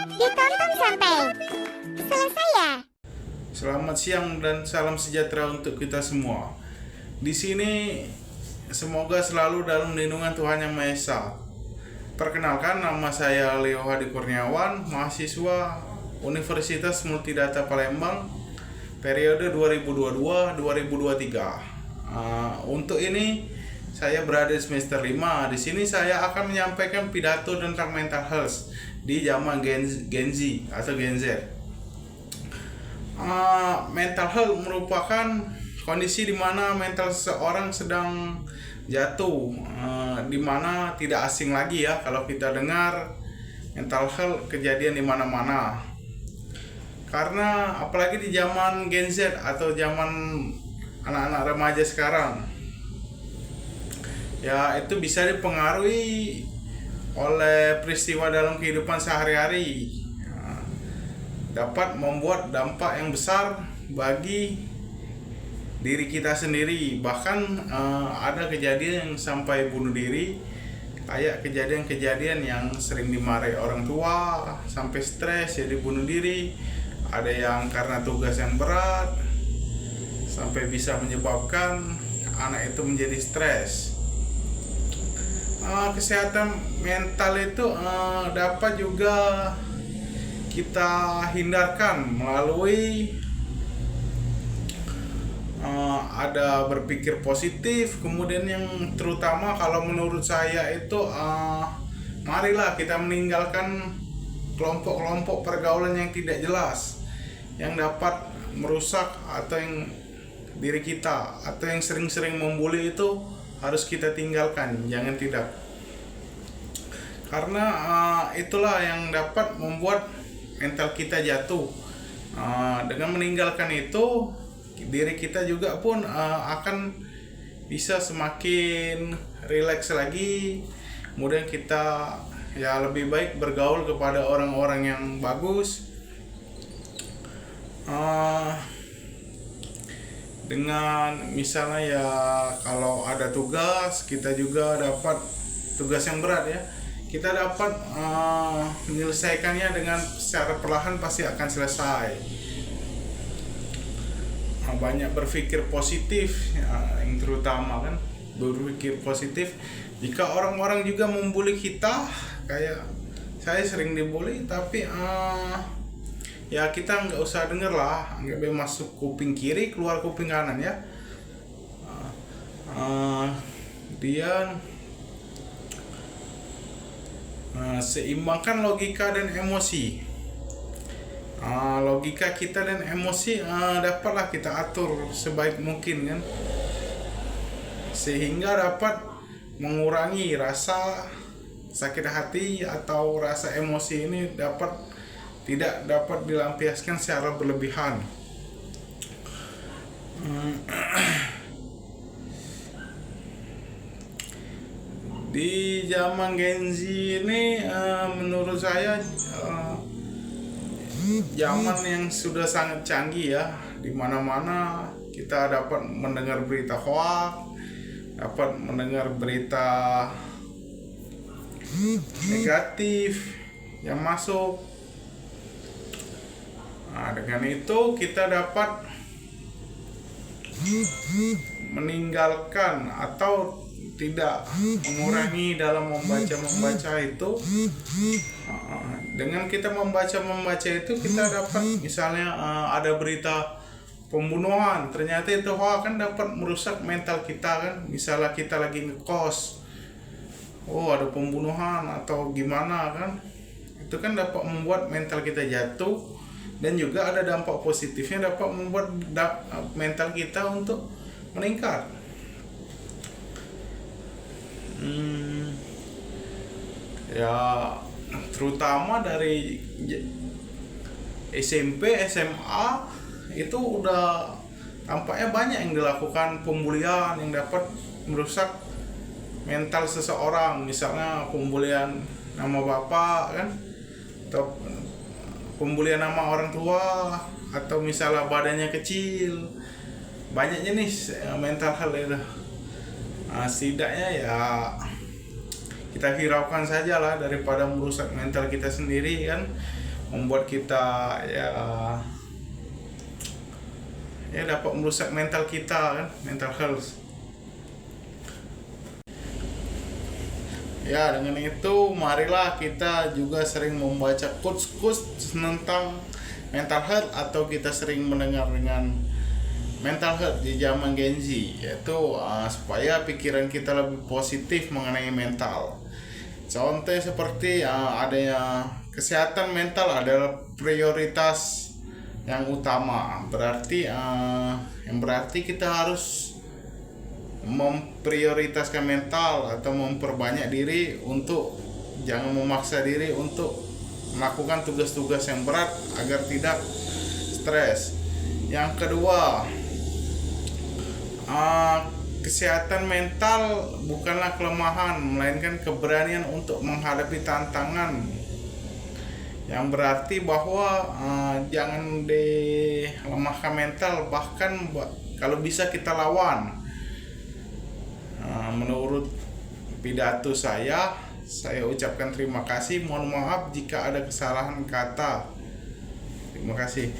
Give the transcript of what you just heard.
Ditonton sampai selesai ya. Selamat siang dan salam sejahtera untuk kita semua. Di sini semoga selalu dalam lindungan Tuhan Yang Maha Esa. Perkenalkan, nama saya Leo Hadi Kurniawan, mahasiswa Universitas Multidata Palembang, periode 2022-2023. Untuk ini saya berada di semester 5. Di sini saya akan menyampaikan pidato tentang mental health di zaman Gen Z atau Gen Z. Mental health merupakan kondisi di mana mental seseorang sedang jatuh, di mana tidak asing lagi ya kalau kita dengar mental health kejadian di mana-mana. Karena apalagi di zaman Gen Z atau zaman anak-anak remaja sekarang, ya itu bisa dipengaruhi oleh peristiwa dalam kehidupan sehari-hari, dapat membuat dampak yang besar bagi diri kita sendiri. Bahkan ada kejadian yang sampai bunuh diri, kayak kejadian-kejadian yang sering dimarahi orang tua sampai stres jadi bunuh diri. Ada yang karena tugas yang berat sampai bisa menyebabkan anak itu menjadi stres. Kesehatan mental itu dapat juga kita hindarkan melalui ada berpikir positif. Kemudian yang terutama kalau menurut saya itu marilah kita meninggalkan kelompok-kelompok pergaulan yang tidak jelas, yang dapat merusak atau yang diri kita, atau yang sering-sering membuli itu harus kita tinggalkan, jangan tidak. Karena itulah yang dapat membuat mental kita jatuh. Dengan meninggalkan itu, diri kita juga pun akan bisa semakin rileks lagi. Kemudian kita ya lebih baik bergaul kepada orang-orang yang bagus. Dengan misalnya ya kalau ada tugas, kita juga dapat tugas yang berat ya, kita dapat menyelesaikannya dengan secara perlahan, pasti akan selesai. Banyak berpikir positif ya, yang terutama kan berpikir positif. Jika orang-orang juga membuli kita, kayak saya sering dibully, tapi ya kita nggak usah denger lah, nggak boleh masuk kuping kiri keluar kuping kanan ya. Dia seimbangkan logika dan emosi. Logika kita dan emosi dapatlah kita atur sebaik mungkin kan, sehingga dapat mengurangi rasa sakit hati atau rasa emosi ini tidak dapat dilampiaskan secara berlebihan. Di zaman Gen Z ini menurut saya zaman yang sudah sangat canggih ya. Di mana-mana kita dapat mendengar berita hoax, dapat mendengar berita negatif yang masuk. Dengan itu kita dapat meninggalkan atau tidak mengurangi dalam membaca itu. Dengan kita membaca itu, kita dapat misalnya ada berita pembunuhan, ternyata itu kan dapat merusak mental kita kan. Misalnya kita lagi ngekos, ada pembunuhan atau gimana kan, itu kan dapat membuat mental kita jatuh. Dan juga ada dampak positifnya, dapat membuat mental kita untuk meningkat. Ya terutama dari SMP, SMA itu udah tampaknya banyak yang dilakukan pembulian yang dapat merusak mental seseorang. Misalnya pembulian nama bapak kan, atau pembulian nama orang tua, atau misalnya badannya kecil. Banyak jenis mental health itu. Setidaknya ya kita hiraukan saja lah daripada merusak mental kita sendiri kan. membuat kita ya dapat merusak mental kita kan, mental health. Ya, dengan itu marilah kita juga sering membaca quotes-quotes tentang mental health, atau kita sering mendengar dengan mental health di zaman Gen Z, yaitu supaya pikiran kita lebih positif mengenai mental. Contoh seperti adanya kesehatan mental adalah prioritas yang utama. Berarti kita harus memprioritaskan mental atau memperbanyak diri, untuk jangan memaksa diri untuk melakukan tugas-tugas yang berat agar tidak stres. Yang kedua, kesehatan mental bukanlah kelemahan, melainkan keberanian untuk menghadapi tantangan. Yang berarti bahwa jangan dilemahkan mental, bahkan kalau bisa kita lawan. Menurut pidato saya ucapkan terima kasih. Mohon maaf jika ada kesalahan kata. Terima kasih.